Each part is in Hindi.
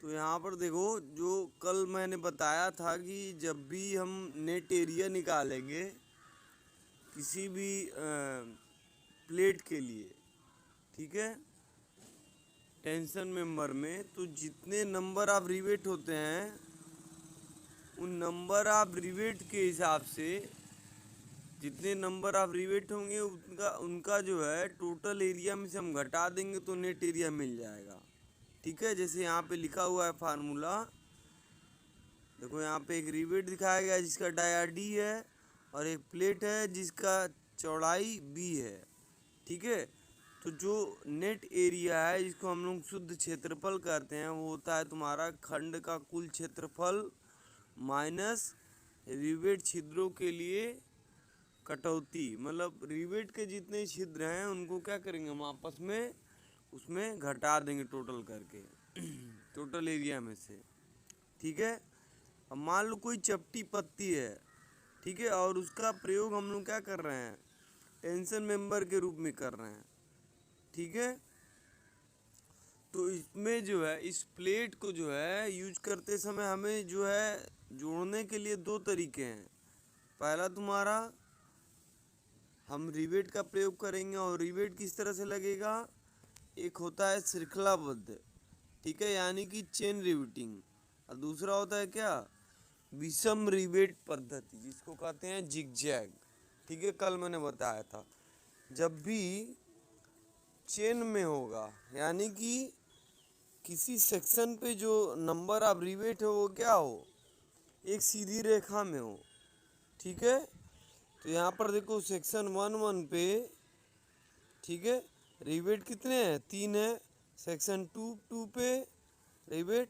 तो यहाँ पर देखो, जो कल मैंने बताया था कि जब भी हम नेट एरिया निकालेंगे किसी भी प्लेट के लिए, ठीक है, टेंशन मेंबर में, तो जितने नंबर ऑफ रिवेट होते हैं उन नंबर ऑफ रिवेट के हिसाब से, जितने नंबर ऑफ रिवेट होंगे उनका उनका जो है टोटल एरिया में से हम घटा देंगे तो नेट एरिया मिल जाएगा। ठीक है, जैसे यहाँ पे लिखा हुआ है फार्मूला, देखो यहाँ पे एक रिवेट दिखाया गया है जिसका डाया डी है और एक प्लेट है जिसका चौड़ाई बी है। ठीक है, तो जो नेट एरिया है जिसको हम लोग शुद्ध क्षेत्रफल कहते हैं वो होता है तुम्हारा खंड का कुल क्षेत्रफल माइनस रिवेट छिद्रों के लिए कटौती। मतलब रिवेट के जितने छिद्र हैं उनको क्या करेंगे हम आपस में उसमें घटा देंगे टोटल करके टोटल एरिया में से। ठीक है, अब मान लो कोई चपटी पत्ती है, ठीक है, और उसका प्रयोग हम लोग क्या कर रहे हैं, टेंशन मेंबर के रूप में कर रहे हैं। ठीक है, तो इसमें जो है इस प्लेट को जो है यूज करते समय हमें जो है जोड़ने के लिए दो तरीके हैं। पहला तुम्हारा हम रिवेट का प्रयोग करेंगे, और रिवेट किस तरह से लगेगा, एक होता है श्रृंखलाबद्ध, ठीक है, यानी कि चेन रिवेटिंग, और दूसरा होता है क्या, विषम रिवेट पद्धति जिसको कहते हैं जिगजैग। ठीक है, कल मैंने बताया था जब भी चेन में होगा यानी कि किसी सेक्शन पे जो नंबर ऑफ रिवेट है वो क्या हो, एक सीधी रेखा में हो। ठीक है, तो यहाँ पर देखो सेक्शन 1 पे, ठीक है, रिवेट कितने हैं, 3 है। सेक्शन 2 पे रिवेट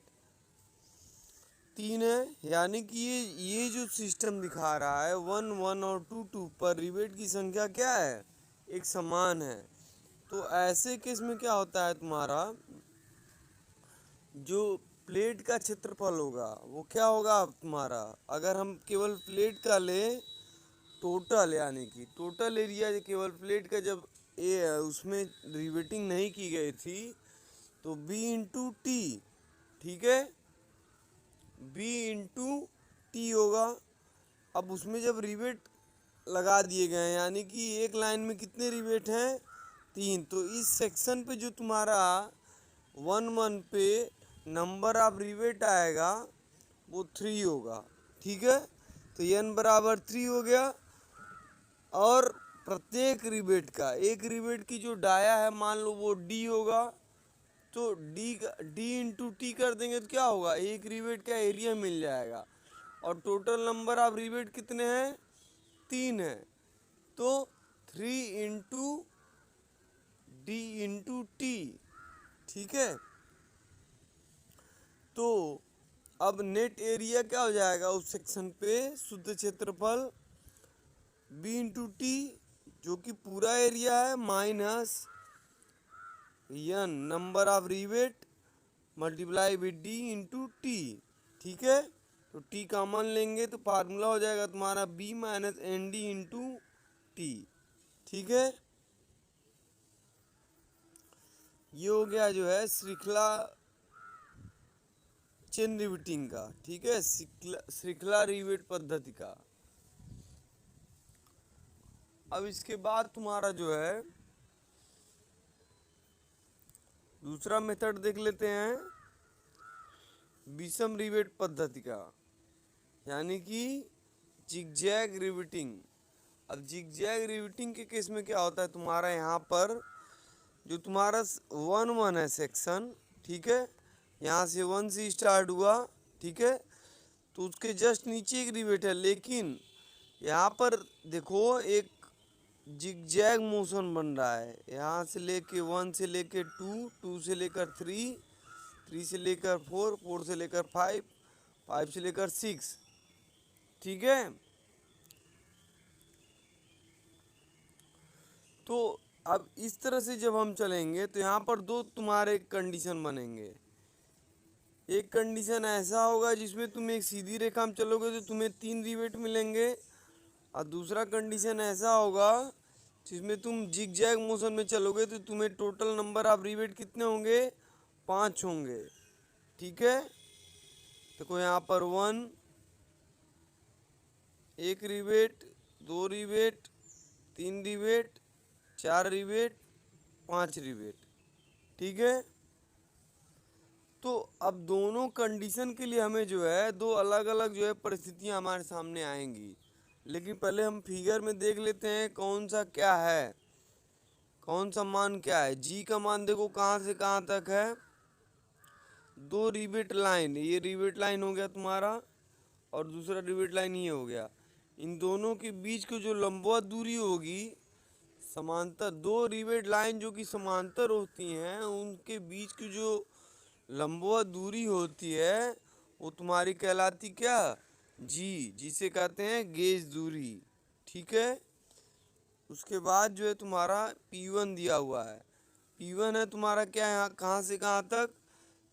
3 है, यानी कि ये जो सिस्टम दिखा रहा है 1 और 2 पर रिवेट की संख्या क्या है, एक समान है। तो ऐसे केस में क्या होता है, तुम्हारा जो प्लेट का क्षेत्रफल होगा वो क्या होगा तुम्हारा, अगर हम केवल प्लेट का ले टोटल, यानी कि टोटल एरिया केवल प्लेट का जब उसमें रिवेटिंग नहीं की गई थी तो बी इंटू टी, ठीक है, बी इंटू टी होगा। अब उसमें जब रिवेट लगा दिए गए यानी कि एक लाइन में कितने रिवेट हैं, 3, तो इस सेक्शन पे जो तुम्हारा 1 पे नंबर ऑफ रिवेट आएगा वो 3 होगा। ठीक है, तो n बराबर 3 हो गया, और प्रत्येक रिवेट का, एक रिवेट की जो डाया है मान लो वो d होगा, तो d इंटू टी कर देंगे तो क्या होगा, एक रिवेट का एरिया मिल जाएगा, और टोटल नंबर ऑफ रिवेट कितने हैं, 3 है, तो 3 इंटू डी इंटू टी। ठीक है, तो अब नेट एरिया क्या हो जाएगा उस सेक्शन पे, शुद्ध क्षेत्रफल बी इंटू टी जो कि पूरा एरिया है minus n number of rivet multiply with D into T. ठीक है, तो टी कॉमन लेंगे तो फार्मूला हो जाएगा तुम्हारा b minus N D into T. ठीक है, ये हो गया जो है श्रृंखला चेन रिवेटिंग का। ठीक है, श्रृंखला रिवेट पद्धति का। अब इसके बाद तुम्हारा जो है दूसरा मेथड देख लेते हैं, विषम रिवेट पद्धति का, यानी कि जिगजैग रिवेटिंग। अब जिगजैग रिवेटिंग के केस में क्या होता है, तुम्हारा यहाँ पर जो तुम्हारा 1 है सेक्शन, ठीक है, यहाँ से 1 से स्टार्ट हुआ, ठीक है, तो उसके जस्ट नीचे एक रिवेट है, लेकिन यहाँ पर देखो एक जिगजैग मोशन बन रहा है, यहाँ से लेके 1 से लेके 2, 2 से लेकर 3, 3 से लेकर 4, 4 से लेकर 5, 5 से लेकर 6। ठीक है, तो अब इस तरह से जब हम चलेंगे तो यहाँ पर दो तुम्हारे कंडीशन बनेंगे। एक कंडीशन ऐसा होगा जिसमें तुम एक सीधी रेखा में चलोगे तो तुम्हें 3 रिवेट मिलेंगे, और दूसरा कंडीशन ऐसा होगा जिसमें तुम जिगजैग मोशन में चलोगे तो तुम्हें टोटल नंबर ऑफ रिवेट कितने होंगे, 5 होंगे। ठीक है। देखो यहाँ पर 1, एक rivet, 2 rivet, 3 rivet, 4 rivet, 5 rivet, ठीक है। तो अब दोनों कंडीशन के लिए हमें जो है दो अलग अलग जो है परिस्थितियां हमारे सामने आएंगी, लेकिन पहले हम फिगर में देख लेते हैं कौन सा क्या है, कौन सा मान क्या है। जी का मान देखो कहाँ से कहाँ तक है, 2 रिवेट लाइन, ये रिवेट लाइन हो गया तुम्हारा और दूसरा रिवेट लाइन ये हो गया। इन दोनों के बीच की जो लंबवत दूरी होगी, समांतर, 2 रिवेट लाइन जो कि समांतर होती हैं उनके बीच की जो लंबवत दूरी होती है वो तुम्हारी कहलाती क्या, जी, जिसे कहते हैं गेज दूरी, ठीक है। उसके बाद जो है तुम्हारा P1 दिया हुआ है। P1 है तुम्हारा क्या, यहाँ कहाँ से कहाँ तक,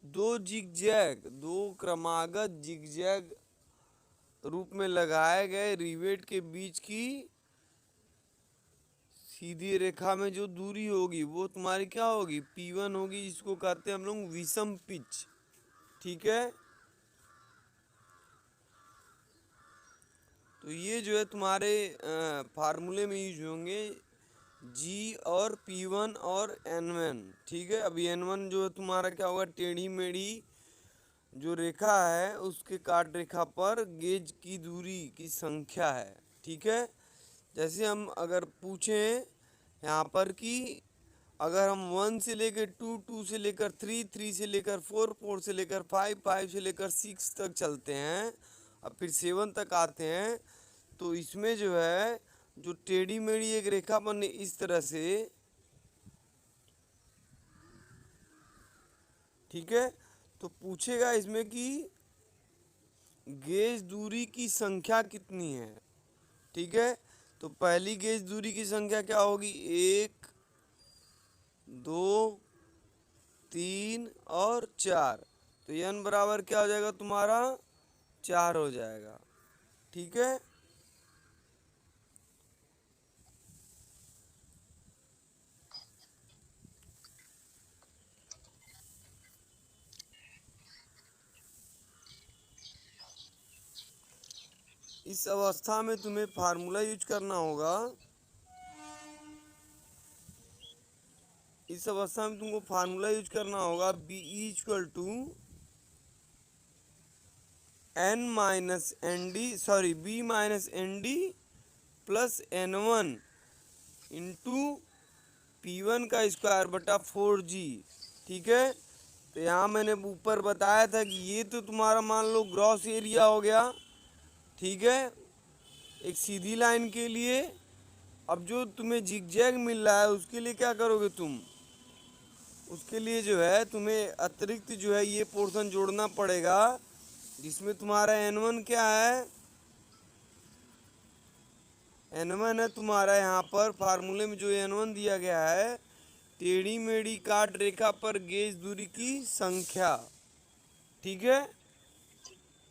2 जिगजैग, 2 क्रमागत जिगजैग रूप में लगाए गए रिवेट के बीच की सीधी रेखा में जो दूरी होगी वो तुम्हारी क्या होगी, P1 होगी, जिसको कहते हैं हम लोग विषम पिच, ठीक है। तो ये जो है तुम्हारे फार्मूले में यूज होंगे जी और P1 और N1, ठीक है। अभी N1 जो है तुम्हारा क्या होगा, टेढ़ी मेढ़ी जो रेखा है उसके काट रेखा पर गेज की दूरी की संख्या है, ठीक है। जैसे हम अगर पूछें यहाँ पर कि अगर हम 1 से लेकर 2, 2 से लेकर 3, 3 से लेकर 4, 4 से लेकर 5, 5 से लेकर 6 तक चलते हैं, अब फिर 7 तक आते हैं, तो इसमें जो है जो टेढ़ी मेढ़ी एक रेखा बने इस तरह से, ठीक है। तो पूछेगा इसमें कि गेज दूरी की संख्या कितनी है, ठीक है। तो पहली गेज दूरी की संख्या क्या होगी, 1, 2, 3 और 4। तो n बराबर क्या हो जाएगा तुम्हारा, 4 हो जाएगा, ठीक है। इस अवस्था में तुम्हें फार्मूला यूज करना होगा, इस अवस्था में तुमको फार्मूला यूज करना होगा B equal to N minus N D, sorry B minus N D plus N1 into P1 का स्क्वायर बटा 4G, ठीक है। तो यहाँ मैंने ऊपर बताया था कि ये तो तुम्हारा मान लो ग्रॉस एरिया हो गया, ठीक है, एक सीधी लाइन के लिए। अब जो तुम्हें जिगजैग मिल रहा है उसके लिए क्या करोगे तुम, उसके लिए जो है तुम्हें अतिरिक्त जो है ये पोर्शन जोड़ना पड़ेगा, जिसमें तुम्हारा N1 क्या है, N1 है तुम्हारा यहाँ पर फार्मूले में जो N1 दिया गया है, टेढ़ी मेढ़ी काट रेखा पर गेज दूरी की संख्या, ठीक है।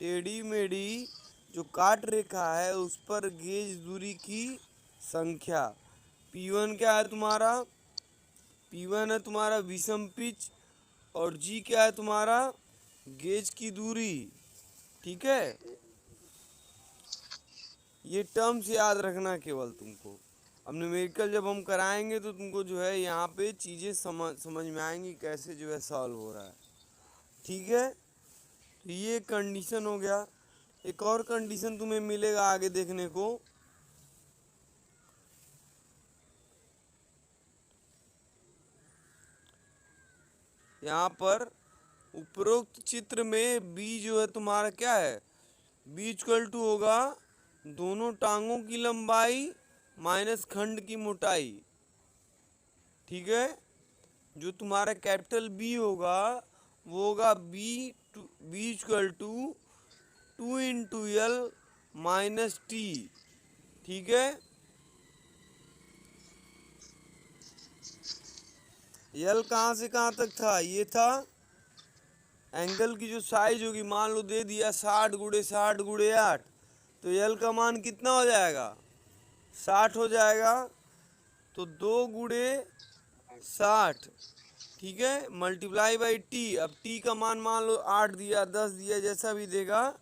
टेढ़ी मेढ़ी जो काट रेखा है उस पर गेज दूरी की संख्या। P1 क्या है तुम्हारा, P1 है तुम्हारा विषम पिच और G क्या है तुम्हारा गेज की दूरी, ठीक है। ये टर्म्स याद रखना केवल तुमको। अब न्यूमेरिकल जब हम कराएंगे तो तुमको जो है यहाँ पे चीज़ें समझ में आएंगी कैसे जो है सॉल्व हो रहा है, ठीक है। तो ये कंडीशन हो गया। एक और कंडीशन तुम्हें मिलेगा आगे देखने को, यहाँ पर उपरोक्त चित्र में B जो है तुम्हारा क्या है, B इक्वल टू होगा दोनों टांगों की लंबाई माइनस खंड की मोटाई, ठीक है। जो तुम्हारा कैपिटल B होगा वो होगा B equal to 2 into L minus T, ठीक है। एल कहाँ से कहाँ तक था, ये था एंगल की जो साइज होगी, मान लो दे दिया 60 गुणे 60 गुणे 8, तो एल का मान कितना हो जाएगा, 60 हो जाएगा। तो 2 गुणे 60 ठीक है, मल्टीप्लाई बाई टी। अब टी का मान लो 8 दिया, 10 दिया, जैसा भी देगा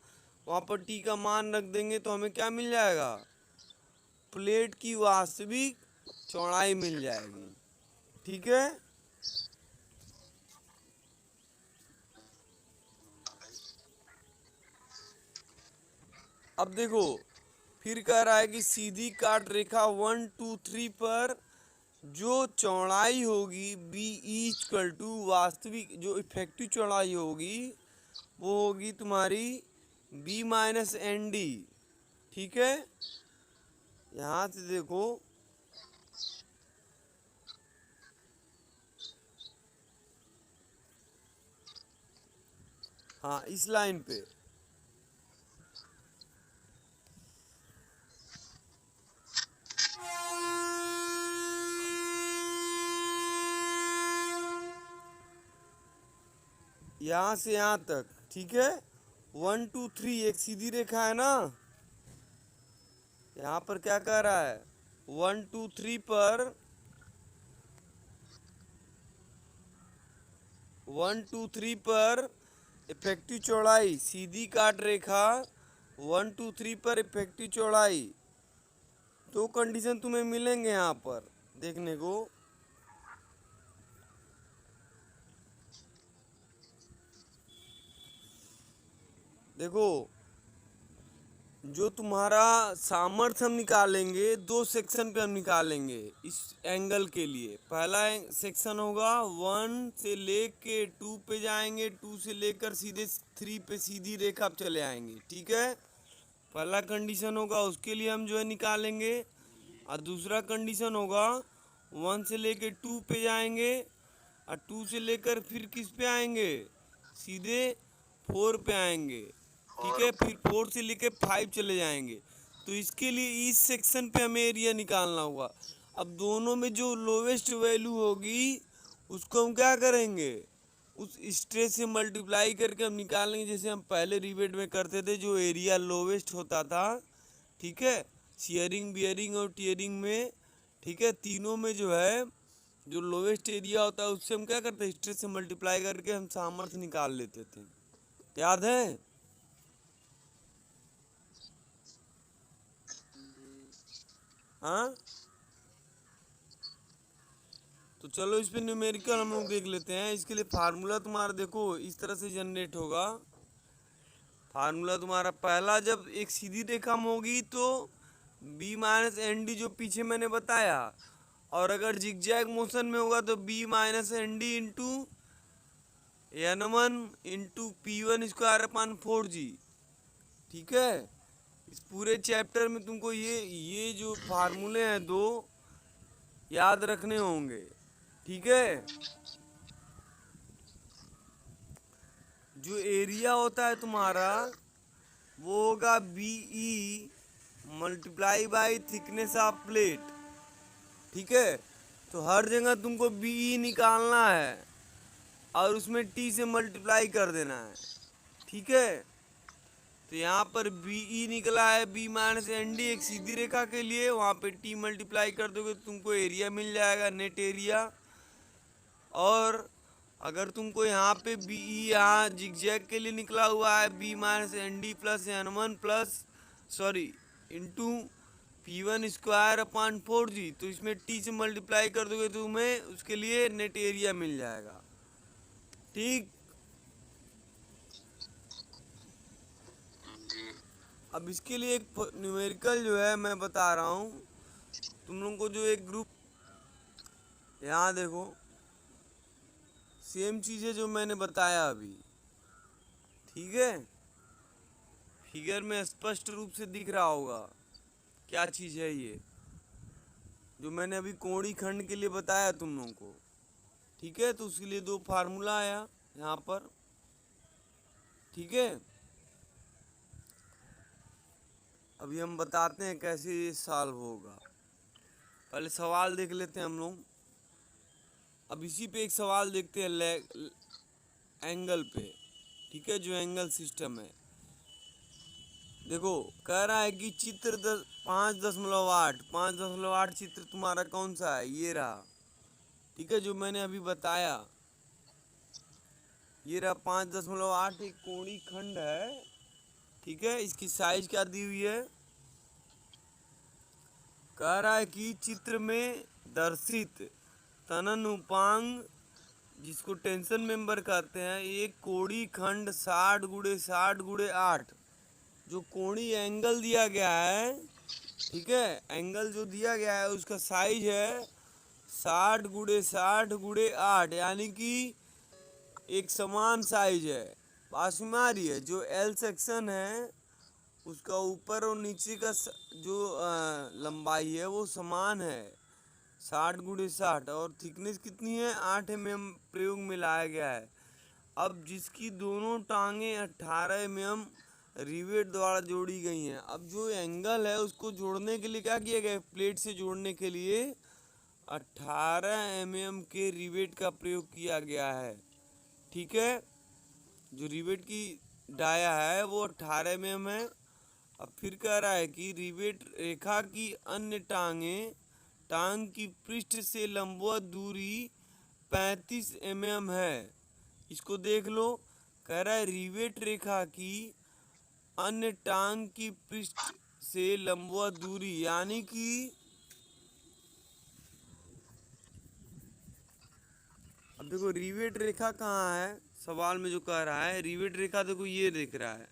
वहाँ पर टी का मान रख देंगे तो हमें क्या मिल जाएगा, प्लेट की वास्तविक चौड़ाई मिल जाएगी। ठीक है, अब देखो फिर कह रहा है कि सीधी काट रेखा 1 2 3 पर जो चौड़ाई होगी बी इक्वल टू वास्तविक जो इफेक्टिव चौड़ाई होगी वो होगी तुम्हारी बी माइनस एन डी। ठीक है, यहाँ से देखो, हाँ इस लाइन पे यहाँ से यहाँ तक। ठीक है, 1 2 3 एक सीधी रेखा है ना, यहाँ पर क्या कह रहा है 1 2 3 पर 1 2 3 पर इफेक्टिव चौड़ाई सीधी काट रेखा 1 2 3 पर इफेक्टिव चौड़ाई, दो कंडीशन तुम्हें मिलेंगे यहाँ पर देखने को। देखो जो तुम्हारा सामर्थ्य हम निकालेंगे, दो सेक्शन पे हम निकालेंगे इस एंगल के लिए। पहला सेक्शन होगा 1 से लेके 2 पे जाएंगे, 2 से लेकर सीधे 3 पे सीधी रेखा पे चले आएंगे। ठीक है, पहला कंडीशन होगा उसके लिए हम जो है निकालेंगे, और दूसरा कंडीशन होगा 1 से लेके 2 पे जाएंगे और 2 से लेकर फिर किस पे आएंगे, सीधे 4 पे आएंगे। ठीक है, फिर 4 से लेके 5 चले जाएंगे। तो इसके लिए इस सेक्शन पे हमें एरिया निकालना होगा। अब दोनों में जो लोवेस्ट वैल्यू होगी उसको हम क्या करेंगे, उस स्ट्रेस से मल्टीप्लाई करके हम निकालेंगे, जैसे हम पहले रिवेट में करते थे जो एरिया लोवेस्ट होता था। ठीक है, शियरिंग बियरिंग और टियरिंग में। ठीक है, तीनों में जो है जो लोवेस्ट एरिया होता है उससे हम क्या करते हैं, स्ट्रेस से मल्टीप्लाई करके हम सामर्थ्य निकाल लेते थे। याद है? हाँ, तो चलो इस पे न्यूमेरिकल हम लोग देख लेते हैं। इसके लिए फार्मूला तुम्हारा देखो इस तरह से जनरेट होगा। फार्मूला तुम्हारा पहला, जब एक सीधी रेखा में होगी तो बी माइनस एन डी जो पीछे मैंने बताया, और अगर जिगजैग मोशन में होगा तो B minus N D into N one into P one square upon 4g। ठीक है, इस पूरे चैप्टर में तुमको ये जो फार्मूले हैं दो याद रखने होंगे। ठीक है, जो एरिया होता है तुम्हारा वो होगा B E multiply by thickness of plate. ठीक है, तो हर जगह तुमको बी ई निकालना है और उसमें टी से मल्टीप्लाई कर देना है। ठीक है, तो यहाँ पर बी ई निकला है बी माइनस एन डी एक सीधी रेखा के लिए, वहाँ पे टी मल्टीप्लाई कर दोगे तो तुमको एरिया मिल जाएगा, नेट एरिया। और अगर तुमको यहाँ पे बी ई यहाँ जिगजैग के लिए निकला हुआ है B minus N D plus N one plus sorry into P one square upon 4g, तो इसमें टी से मल्टीप्लाई कर दोगे तो तुम्हें उसके लिए नेट एरिया मिल जाएगा। ठीक, अब इसके लिए एक न्यूमेरिकल जो है मैं बता रहा हूँ तुम लोगों को। जो एक ग्रुप यहाँ देखो, सेम चीज़ है जो मैंने बताया अभी। ठीक है, फिगर में स्पष्ट रूप से दिख रहा होगा क्या चीज़ है ये, जो मैंने अभी कोणी खंड के लिए बताया तुम लोगों को। ठीक है, तो उसके लिए दो फार्मूला आया यहाँ पर। ठीक है, अभी हम बताते हैं कैसे ये सॉल्व होगा। पहले सवाल देख लेते हैं हम लोग। अब इसी पे एक सवाल देखते हैं एंगल पे। ठीक है, जो एंगल सिस्टम है, देखो कह रहा है कि चित्र 5.8 चित्र तुम्हारा कौन सा है, ये रहा। ठीक है, जो मैंने अभी बताया ये रहा 5.8 एक कोणी खंड है। ठीक है, इसकी साइज क्या दी हुई है? कह रहा है कि चित्र में दर्शित तनन उपांग, जिसको टेंशन मेंबर कहते हैं, एक कोणी खंड 60 × 60 × 8, जो कोणी एंगल दिया गया है, ठीक है, एंगल जो दिया गया है उसका साइज है 60 × 60 × 8, यानी कि एक समान साइज है। पास में आ रही है। जो एल सेक्शन है उसका ऊपर और नीचे का जो लंबाई है वो समान है 60 × 60, और थिकनेस कितनी है? 8 mm प्रयोग में लाया गया है। अब जिसकी दोनों टांगे 18 mm रिवेट द्वारा जोड़ी गई हैं। अब जो एंगल है उसको जोड़ने के लिए क्या किया गया है? प्लेट से जोड़ने के लिए 18 mm के रिवेट का प्रयोग किया गया है। ठीक है, जो रिवेट की डाया है वो 18 mm है। अब फिर कह रहा है कि रिवेट रेखा की अन्य टांग की पृष्ठ से लंबवत दूरी 35 mm है। इसको देख लो। कह रहा है रिवेट रेखा की अन्य टांग की पृष्ठ से लंबवत दूरी, यानी कि अब देखो रिवेट रेखा कहाँ है सवाल में जो कह रहा है। रिवेट रेखा देखो ये दिख रहा है,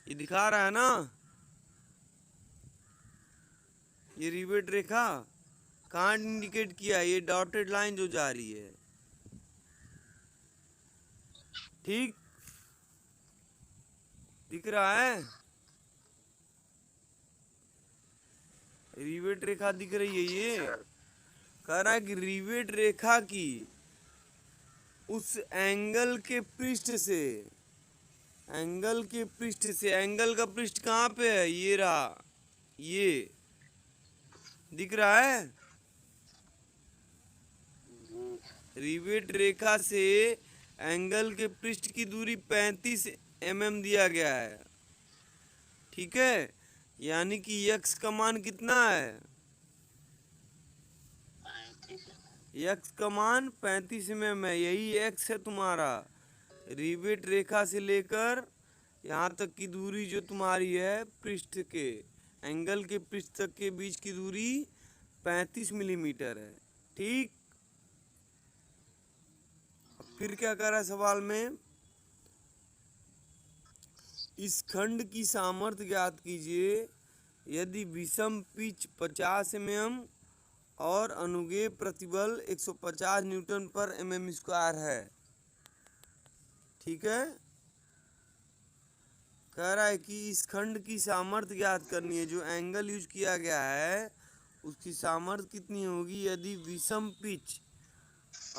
ये दिखा रहा है ना, ये रिवेट रेखा कहाँ इंडिकेट किया है? ये डॉटेड लाइन जो जा रही है, ठीक दिख रहा है? रिवेट रेखा दिख रही है। ये कह रहा है कि रिवेट रेखा की उस एंगल के पृष्ठ से, एंगल के पृष्ठ से, एंगल का पृष्ठ कहाँ पे है? ये रहा, ये दिख रहा है। रिवेट रेखा से एंगल के पृष्ठ की दूरी 35 mm दिया गया है। ठीक है, यानी कि यक्स का मान कितना है? यक्स का मान 35 mm है। यही एक्स है तुम्हारा। रिवेट रेखा से लेकर यहाँ तक की दूरी जो तुम्हारी है पृष्ठ के, एंगल के पृष्ठ तक के बीच की दूरी 35 मिलीमीटर है। ठीक, फिर क्या कर रहा है सवाल में? इस खंड की सामर्थ्य ज्ञात कीजिए यदि विषम पिच 50 mm और अनुगेय प्रतिबल 150 Nm/mm² है। ठीक है, कह रहा है कि इस खंड की सामर्थ्य ज्ञात करनी है। जो एंगल यूज किया गया है उसकी सामर्थ्य कितनी होगी यदि विषम पिच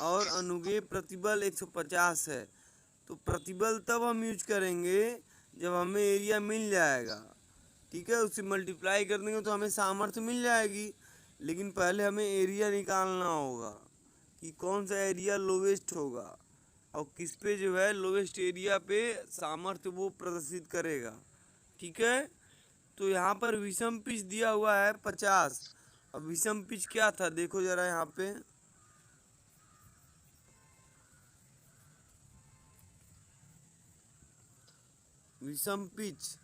और अनुगेय प्रतिबल 150 है। तो प्रतिबल तब हम यूज करेंगे जब हमें एरिया मिल जाएगा। ठीक है, उससे मल्टीप्लाई कर देंगे तो हमें सामर्थ्य मिल जाएगी। लेकिन पहले हमें एरिया निकालना होगा कि कौन सा एरिया लोवेस्ट होगा और किस पे जो है लोवेस्ट एरिया पे सामर्थ्य वो प्रदर्शित करेगा। ठीक है, तो यहाँ पर विषम पिच दिया हुआ है 50। अब विषम पिच क्या था देखो जरा यहाँ पे। विषम पिच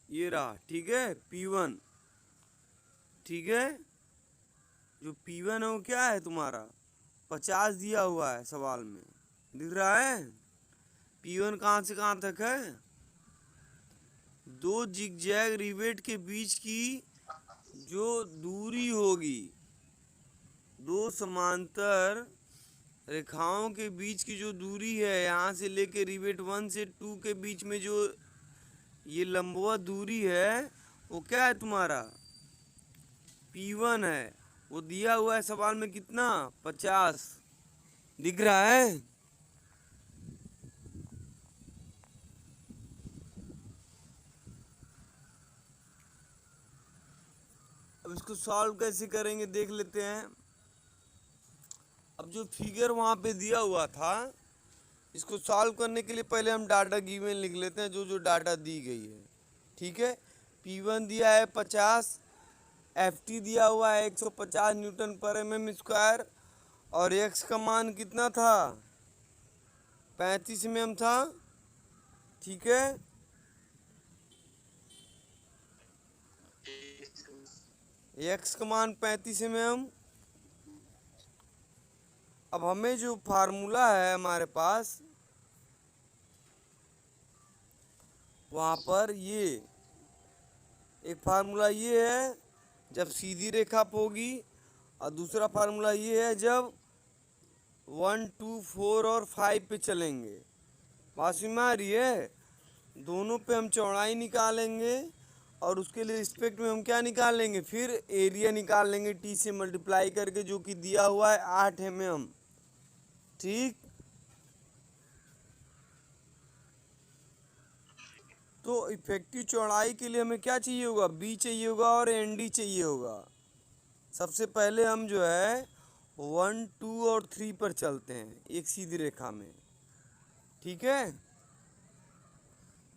ये रहा। ठीक है, P1। ठीक है, जो P1 है वो क्या है तुम्हारा 50 दिया हुआ है सवाल में, दिख रहा है। P1 कहाँ से कहाँ तक है? दो जिगजैग रिवेट के बीच की जो दूरी होगी, दो समांतर रेखाओं के बीच की जो दूरी है, यहाँ से लेके रिवेट 1 से 2 के बीच में जो ये लंबवत दूरी है वो क्या है तुम्हारा P1 है। वो दिया हुआ है सवाल में कितना 50, दिख रहा है। इसको सॉल्व कैसे करेंगे देख लेते हैं। अब जो फिगर वहाँ पे दिया हुआ था, इसको सॉल्व करने के लिए पहले हम डाटा गिवन लिख लेते हैं, जो जो डाटा दी गई है। ठीक है, P1 दिया है 50, FT दिया हुआ है 150 न्यूटन पर mm स्क्वायर, और x का मान कितना था, 35 mm था। ठीक है, x का मान 35 mm। अब हमें जो फार्मूला है हमारे पास, वहाँ पर ये एक फार्मूला ये है जब सीधी रेखा होगी, और दूसरा फार्मूला ये है जब 1, 2, 4 और 5 पे चलेंगे। बात समझ में आ रही है? दोनों पे हम चौड़ाई निकालेंगे, और उसके लिए रिस्पेक्ट में हम क्या निकालेंगे, फिर एरिया निकाल लेंगे t से मल्टीप्लाई करके, जो कि दिया हुआ है 8 mm। ठीक, तो इफेक्टिव चौड़ाई के लिए हमें क्या चाहिए होगा, b चाहिए होगा और nd चाहिए होगा। सबसे पहले हम जो है 1, 2 और 3 पर चलते हैं एक सीधी रेखा में। ठीक है,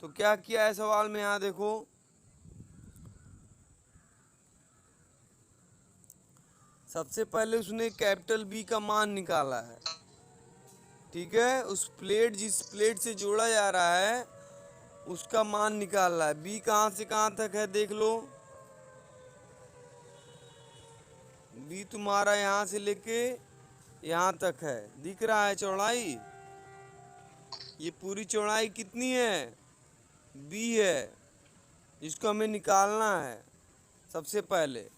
तो क्या किया है सवाल में, यहाँ देखो, सबसे पहले उसने कैपिटल B का मान निकाला है। ठीक है, उस प्लेट, जिस प्लेट से जोड़ा जा रहा है उसका मान निकाल रहा है। B कहाँ से कहाँ तक है देख लो, B तुम्हारा यहाँ से लेके यहाँ तक है, दिख रहा है चौड़ाई। ये पूरी चौड़ाई कितनी है, B है, जिसको हमें निकालना है सबसे पहले।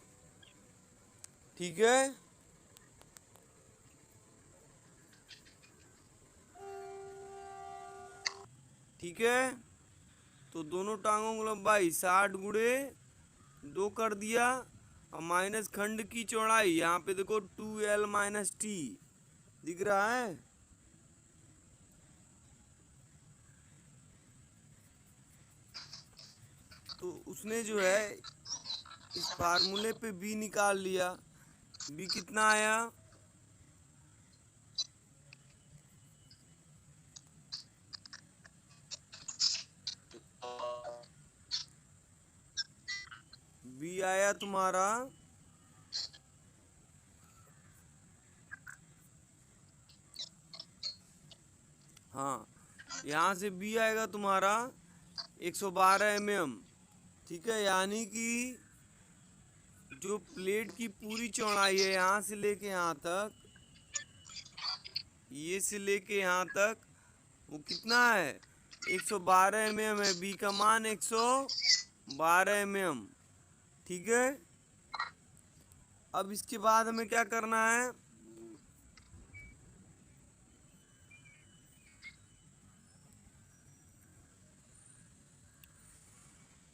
ठीक है, ठीक है, तो दोनों टांगों की लंबाई 60 गुणे 2 कर दिया, और माइनस खंड की चौड़ाई, यहाँ पे देखो 2l माइनस t दिख रहा है। तो उसने जो है इस फार्मूले पे b निकाल लिया। b कितना आया, b आया तुम्हारा, हाँ, यहाँ से b आएगा तुम्हारा 112 mm। ठीक है, यानी कि जो प्लेट की पूरी चौड़ाई है यहाँ से लेके यहाँ तक, ये से लेके यहाँ तक, वो कितना है, 112 mm है। b का मान 112 mm। ठीक है, अब इसके बाद हमें क्या करना है,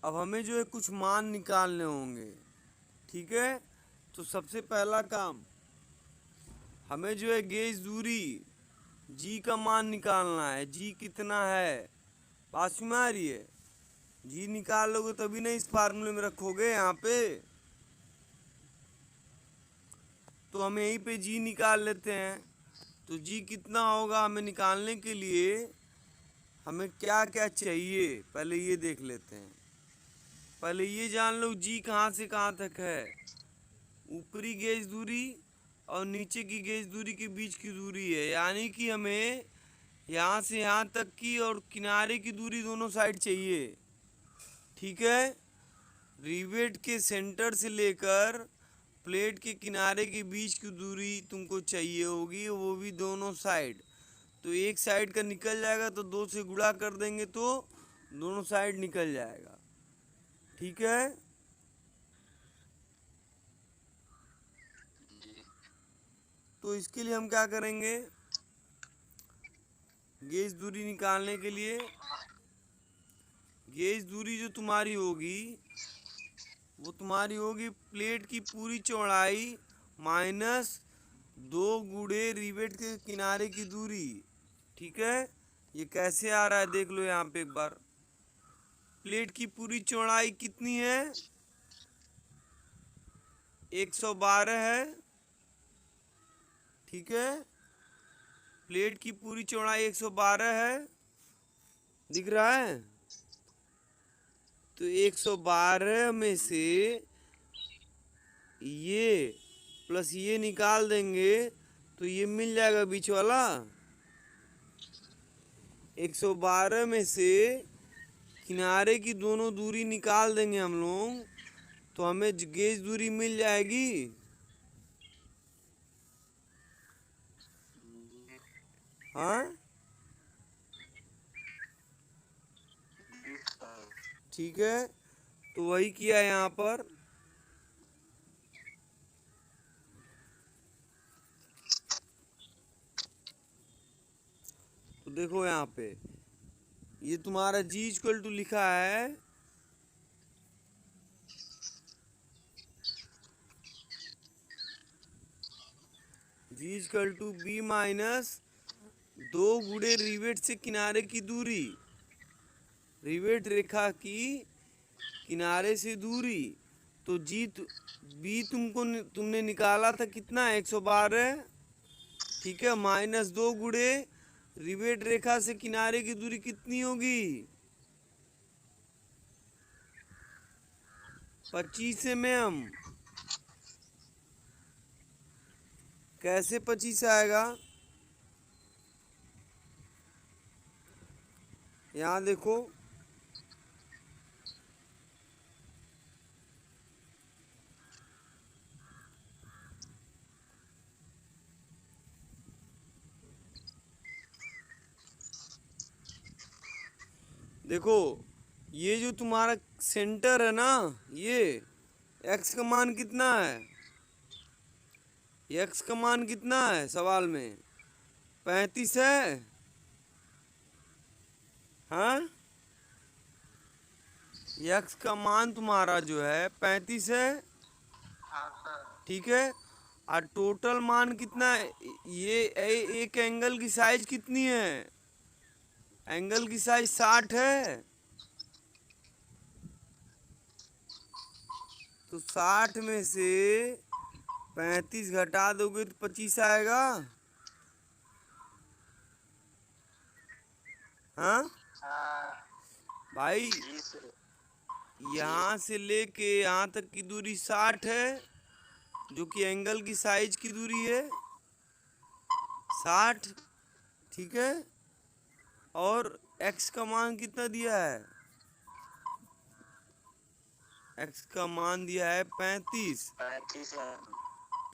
अब हमें जो है कुछ मान निकालने होंगे। ठीक है, तो सबसे पहला काम, हमें जो है गेज दूरी g का मान निकालना है। g कितना है, पास में आ रही है, g निकाल लोगे तभी ना इस फार्मूले में रखोगे यहाँ पे। तो हम यहीं पे g निकाल लेते हैं। तो g कितना होगा, हमें निकालने के लिए हमें क्या क्या चाहिए पहले ये देख लेते हैं। पहले ये जान लो g कहाँ से कहाँ तक है, ऊपरी गेज दूरी और नीचे की गेज दूरी के बीच की दूरी है, यानी कि हमें यहाँ से यहाँ तक की और किनारे की दूरी दोनों साइड चाहिए। ठीक है, रिवेट के सेंटर से लेकर प्लेट के किनारे के बीच की दूरी तुमको चाहिए होगी, वो भी दोनों साइड। तो एक साइड का निकल जाएगा तो 2 से गुणा कर देंगे तो दोनों साइड निकल जाएगा। ठीक है, तो इसके लिए हम क्या करेंगे, गेज दूरी निकालने के लिए, गेज दूरी जो तुम्हारी होगी वो तुम्हारी होगी प्लेट की पूरी चौड़ाई माइनस 2 गुणे रिवेट के किनारे की दूरी। ठीक है, ये कैसे आ रहा है देख लो यहाँ पे एक बार। प्लेट की पूरी चौड़ाई कितनी है, 112 है, ठीक है। प्लेट की पूरी चौड़ाई 112 है, दिख रहा है। तो 112 में से ये प्लस ये निकाल देंगे तो ये मिल जाएगा बीच वाला। 112 में से किनारे की दोनों दूरी निकाल देंगे हम लोग तो हमें गेज दूरी मिल जाएगी। हाँ, ठीक है। तो वही किया यहाँ पर। तो देखो यहाँ पे ये तुम्हारा जी इक्वल टू लिखा है जी इक्वल टू बी माइनस 2 गुणे रिवेट से किनारे की दूरी, रिवेट रेखा की किनारे से दूरी। तो बी तुमने निकाला था कितना, 112, ठीक है। माइनस 2 गुणे रिवेट रेखा से किनारे की दूरी कितनी होगी, 25 mm। कैसे 25 आएगा, यहाँ देखो। देखो ये जो तुम्हारा सेंटर है ना, ये एक्स का मान कितना है, एक्स का मान कितना है सवाल में, 35 है। हाँ, एक्स का मान तुम्हारा जो है 35 है, ठीक है। और टोटल मान कितना है, ये एक एंगल की साइज कितनी है, एंगल की साइज 60 है। तो 60 में से 35 घटा दोगे तो 25 आएगा। हाँ भाई, यहाँ से लेके यहाँ तक की दूरी 60 है, जो कि एंगल की साइज की दूरी है 60, ठीक है। और एक्स का मान कितना दिया है, एक्स का मान दिया है 35।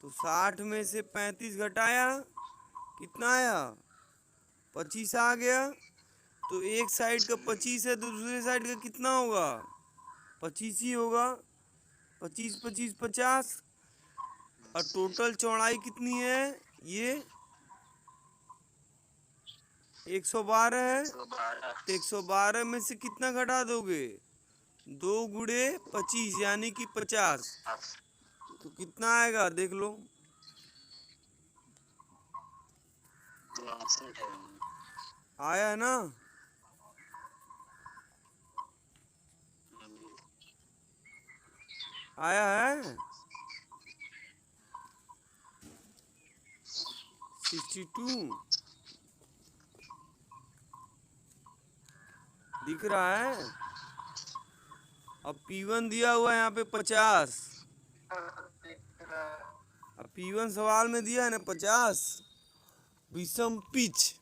तो 60 में से 35 घटाया कितना आया, 25 आ गया। तो एक साइड का 25 है तो दूसरे साइड का कितना होगा, 25 ही होगा। 25 25 50। और टोटल चौड़ाई कितनी है, ये 112 है। तो 112 में से कितना घटा दोगे, 2 गुणे 25 यानी कि 50। तो कितना आएगा देख लो, आया है ना। आया है 62 दिख रहा है। अब P1 दिया हुआ है यहाँ पे 50। अब P1 सवाल में दिया है ना 50। विषम पिच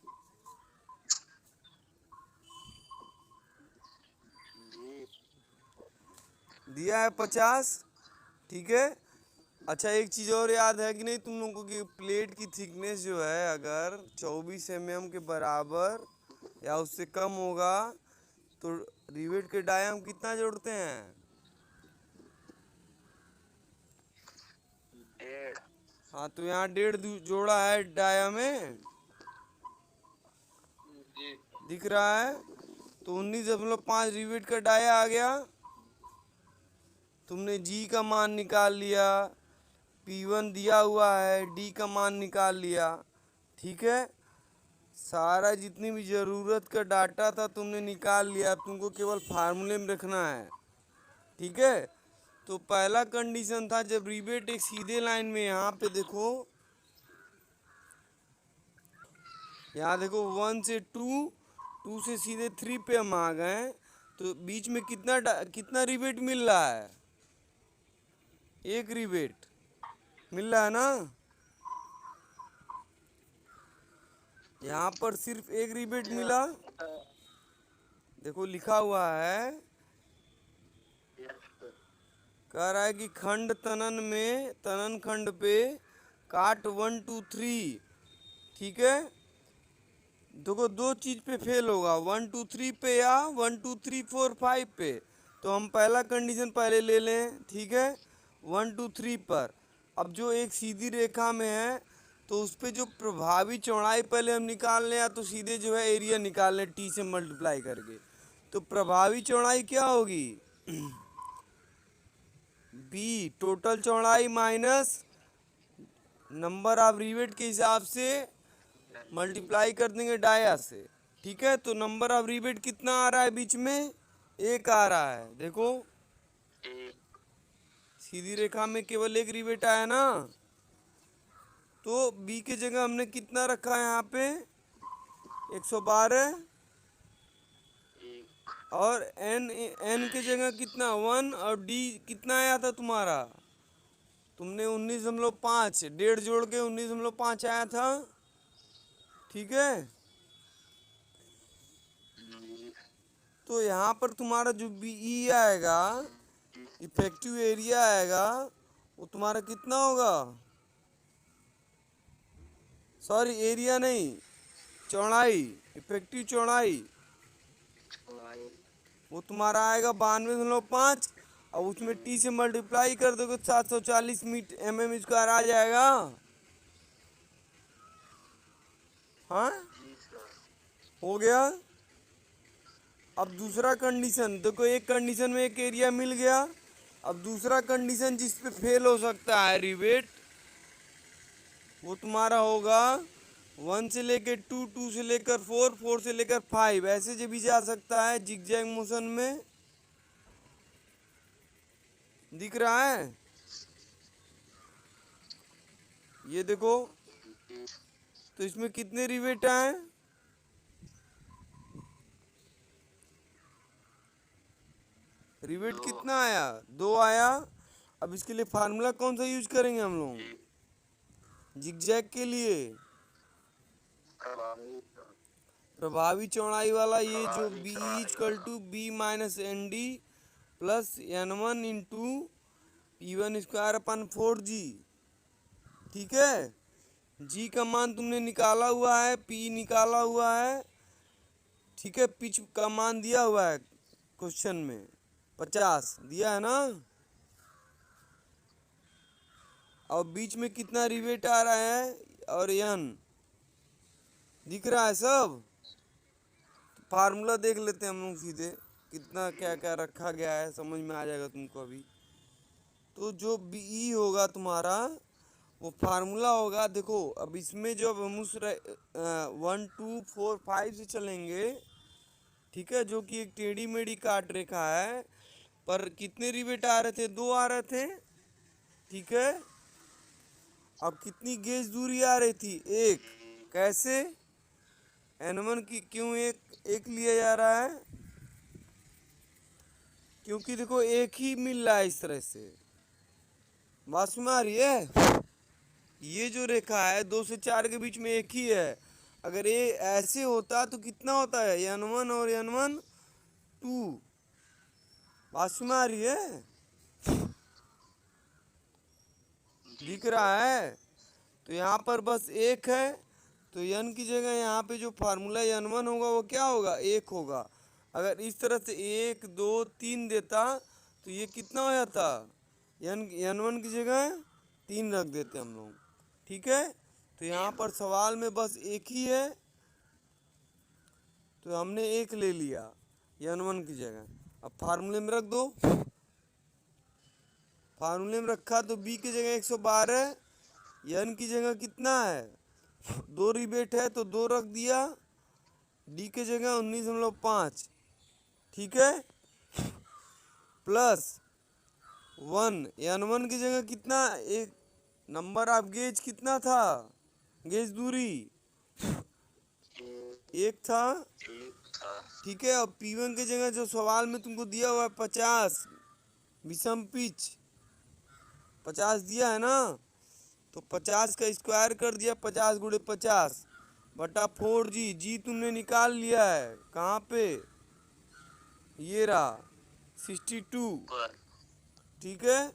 दिया है 50, ठीक है। अच्छा एक चीज़ और याद है कि नहीं तुम लोगों को कि प्लेट की थिकनेस जो है अगर 24 mm के बराबर या उससे कम होगा तो रिवेट के डाया हम कितना जोड़ते हैं, 1.5। हाँ तो यहाँ 1.5 जोड़ा है डाया में, दिख रहा है। तो 19.5 रिवेट का डाया आ गया। तुमने जी का मान निकाल लिया, P1 दिया हुआ है, डी का मान निकाल लिया, ठीक है। सारा जितनी भी ज़रूरत का डाटा था तुमने निकाल लिया। अब तुमको केवल फार्मूले में रखना है, ठीक है। तो पहला कंडीशन था जब रिबेट एक सीधे लाइन में, यहाँ पे देखो, यहाँ देखो 1 से 2, 2 से सीधे 3 पे हम आ गए, तो बीच में कितना रिबेट मिल रहा है? एक रिबेट मिल रहा है ना। यहाँ पर सिर्फ एक रिबेट मिला, देखो लिखा हुआ है, कह रहा है कि खंड तनन खंड पे काट 1 2 3, ठीक है। देखो दो चीज पे फेल होगा, 1 2 3 पे या 1 2 3 4 5 पे। तो हम पहला कंडीशन पहले ले लें, ठीक है, 1 2 3 पर। अब जो एक सीधी रेखा में है तो उस पे जो प्रभावी चौड़ाई पहले हम निकाल लें, या तो सीधे जो है एरिया निकाल लें टी से मल्टीप्लाई करके। तो प्रभावी चौड़ाई क्या होगी? बी टोटल चौड़ाई माइनस नंबर ऑफ रिवेट के हिसाब से मल्टीप्लाई कर देंगे डाया से, ठीक है। तो नंबर ऑफ रिवेट कितना आ रहा है बीच में? एक आ रहा है, देखो सीधी रेखा में केवल एक रिवेट आया ना। तो बी के जगह हमने कितना रखा है यहाँ पे? 112, और एन के जगह कितना? 1, और डी कितना आया था तुम्हारा? तुमने 19.5, 1.5 जोड़ के 19.5 आया था, ठीक है। तो यहाँ पर तुम्हारा जो बीई आएगा, इफेक्टिव एरिया आएगा, वो तुम्हारा कितना होगा? सॉरी एरिया नहीं, चौड़ाई, इफेक्टिव चौड़ाई, वो तुम्हारा आएगा 92.5, और उसमें टी से मल्टीप्लाई कर दोगे 740 mm स्क्वायर आ जाएगा। हाँ हो गया। अब दूसरा कंडीशन देखो, एक कंडीशन में एक एरिया मिल गया। अब दूसरा कंडीशन जिस पे फेल हो सकता है रिवेट, वो तुम्हारा होगा 1 से लेकर 2, 2 से लेकर 4, 4 से लेकर 5, ऐसे जो भी जा सकता है जिगजैग मोशन में। दिख रहा है? ये देखो, तो इसमें कितने रिवेट आए? रिवेट कितना आया? 2 आया। अब इसके लिए फार्मूला कौन सा यूज करेंगे हम लोग जिगजैग के लिए? प्रभावी चौड़ाई वाला, ये जो B equal to B minus N D plus n1 into P1 square upon 4G, ठीक है। जी का मान तुमने निकाला हुआ है, पी निकाला हुआ है, ठीक है। पिच का मान दिया हुआ है क्वेश्चन में, 50 दिया है ना। और बीच में कितना रिवेट आ रहा है, और n दिख रहा है सब। फार्मूला देख लेते हैं हम लोग सीधे, कितना क्या क्या रखा गया है, समझ में आ जाएगा तुमको अभी। तो जो बी होगा तुम्हारा, वो फार्मूला होगा, देखो अब इसमें जो अब हम उस 1 2 4 5 से चलेंगे, ठीक है, जो कि एक टेढ़ी मेढ़ी काट रेखा है, पर कितने रिवेट आ रहे थे? 2 आ रहे थे, ठीक है। अब कितनी गेज दूरी आ रही थी? 1। कैसे? n1 की क्यों एक लिया जा रहा है? क्योंकि देखो एक ही मिल रहा है इस तरह से, बात समझ आ रही है? ये जो रेखा है 2 से 4 के बीच में एक ही है। अगर ये ऐसे होता तो कितना होता है? n1 और n1 2, बात समझ आ रही है? दिख रहा है? तो यहाँ पर बस एक है, तो n की जगह यहाँ पे जो फार्मूला n1 होगा वो क्या होगा? 1 होगा। अगर इस तरह से 1 2 3 देता तो ये कितना हो जाता? n1 की जगह 3 रख देते हम लोग, ठीक है। तो यहाँ पर सवाल में बस एक ही है, तो हमने 1 ले लिया n1 की जगह। अब फार्मूले में रख दो, फार्मूले में रखा तो b की जगह 112, n की जगह कितना है? 2 रिबेट है तो 2 रख दिया, d के जगह 19.5, ठीक है, प्लस वन, N1 की जगह कितना, एक नंबर ऑफ गेज कितना था, गेज दूरी एक था। ठीक है, अब P1 की जगह जो सवाल में तुमको दिया हुआ है 50 विषम पिच 50 दिया है ना, तो 50 का स्क्वायर कर दिया, 50 गुणे 50 बटा 4G। जी तुमने निकाल लिया है कहाँ पे, ये रहा 62। ठीक है,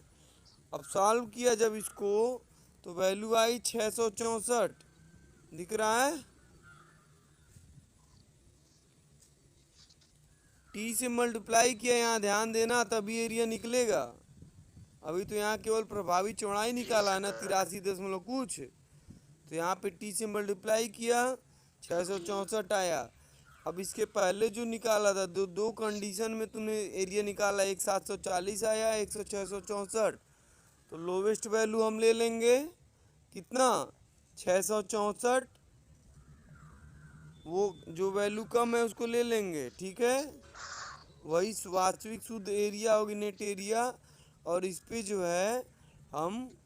अब सॉल्व किया जब इसको तो वैल्यू आई 664, दिख रहा है। टी से मल्टीप्लाई किया, यहाँ ध्यान देना, तभी एरिया निकलेगा। अभी तो यहाँ केवल प्रभावी चौड़ाई निकाला है ना, 83 कुछ, तो यहाँ पे टी से मल्टीप्लाई किया 664 आया। अब इसके पहले जो निकाला था, दो कंडीशन में तुमने एरिया निकाला, एक 740 आया, एक 664। तो लोवेस्ट वैल्यू हम ले लेंगे कितना, 664, वो जो वैल्यू कम है उसको ले लेंगे। ठीक है, वही वास्तविक शुद्ध एरिया होगी, नेट एरिया। और इस पे जो है हम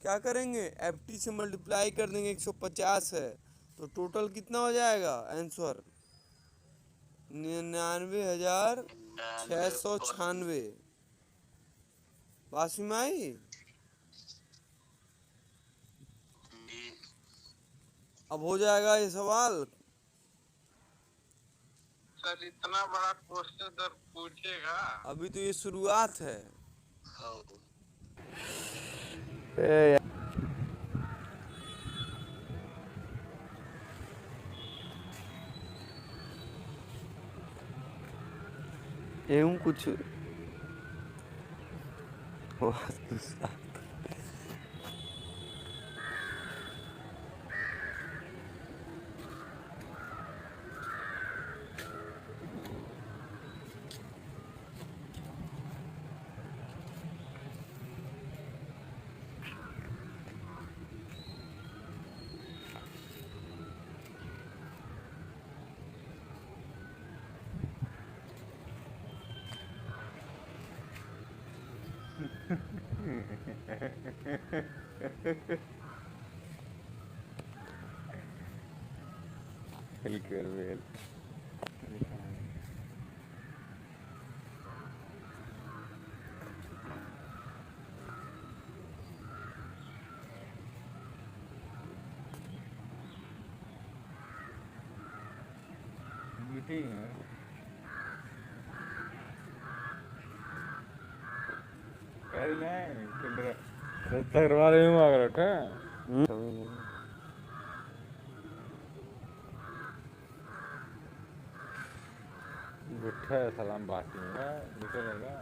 क्या करेंगे, एफ टी से मल्टीप्लाई कर देंगे, 150 है तो टोटल कितना हो जाएगा आंसर, 99,696। बात में आई। अब हो जाएगा ये सवाल। सर इतना बड़ा क्वेश्चन सर पूछेगा, अभी तो ये शुरुआत है। एवं कुछ सलाम बात निकलेगा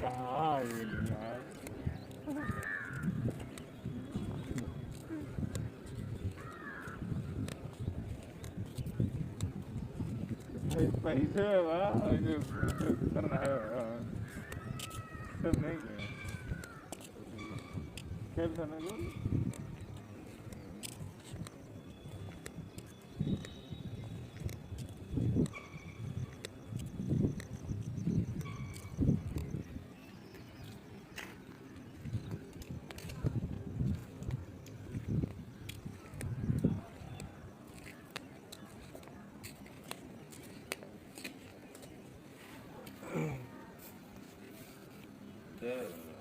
कहाँ ये यार पैसे जो करना है सब नहीं है खेल था ना गोल Yeah.